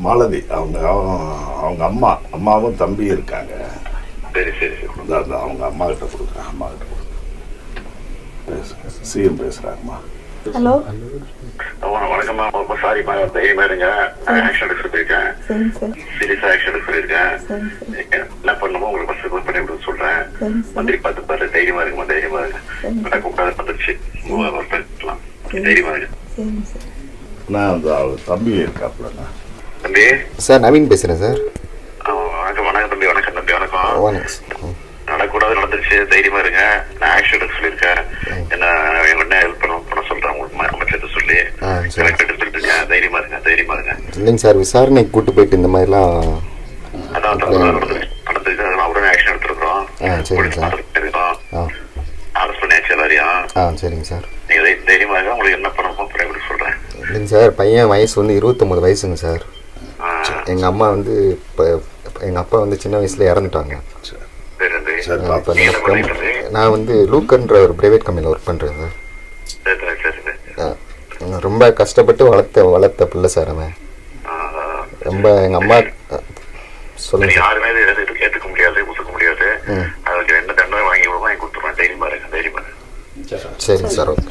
மாலதி அவங்க அம்மாவும் தம்பி இருக்காங்க. சரி சரி சரி. அவங்க அம்மா கிட்ட கொடுக்குறேன். அம்மா கிட்ட கொடுக்குறேன். சிஎம் பேசுறாங்கம்மா. ஹலோ வணக்கம்மா. ரொம்ப சாரிம்மா. தைரியமா இருங்க. ஆக்ஷன் எடுக்க சொல்லியிருக்கேன். சீரியஸா ஆக்ஷன் எடுக்க சொல்லியிருக்கேன். என்ன பண்ணுமோ உங்களுக்கு ஃபர்ஸ்ட் கால் பண்ணி விட சொல்றேன். மந்திரி பார்த்து பாரு. தைரியமா இருக்குமா? தைரியமா இருக்கு. கூப்பிடாத வந்துருச்சு. தைரியமா இருக்கு. நான் அந்த தம்பி இருக்காப்புலண்ணா. தம்பி சார் நவீன் பேசுகிறேன் சார். வணக்கம் வணக்கம் தம்பி. வணக்கம் தம்பி. வணக்கம். வணக்கம். நடக்கூடாது நடந்துருச்சு. தைரியமா இருங்க. நான் ஆக்ஷன் எடுக்க சொல்லியிருக்கேன். என்ன என்ன ஹெல்ப் பண்ண சொல்றேன். உங்களுக்கு அமைச்சர் சொல்லி சொல்லிட்டு தைரியமா இருங்க. தைரியமா இருங்க. இல்லைங்க சார், விசாரணைக்கு கூட்டு போயிட்டு இந்த மாதிரிலாம் அதான் நடந்துருக்கு. அவருடைய ஆக்ஷன் எடுத்துருக்கோம். சரிங்க சார். அரெஸ்ட் பண்ணியாச்சு எல்லாரையும். சரிங்க சார். நீங்க தைரியமா இருங்க. உங்களுக்கு என்ன பண்ணணுமோ எப்படி சொல்றேன். இல்லைங்க சார், பையன் வயசு வந்து 29 வயசுங்க சார். எங்கள் அம்மா வந்து இப்போ எங்கள் அப்பா வந்து சின்ன வயசில் இறந்துட்டாங்க. நான் வந்து லூக்கன்ற ஒரு ப்ரைவேட் கம்பெனியில் ஒர்க் பண்ணுறேன் சார். ரொம்ப கஷ்டப்பட்டு வளர்த்த பிள்ளை சார் அவன். ரொம்ப எங்கள் அம்மா சொல்லுங்க சார். யாருமே ஏற்றுக்க முடியாது, ஒத்துக்க முடியாது. அதுக்கு என்ன தண்டனை வாங்கி கொடுத்துருவேன். தைரியமா இருக்கு. தைரியமா இருக்கு. சரிங்க சார். ஓகே.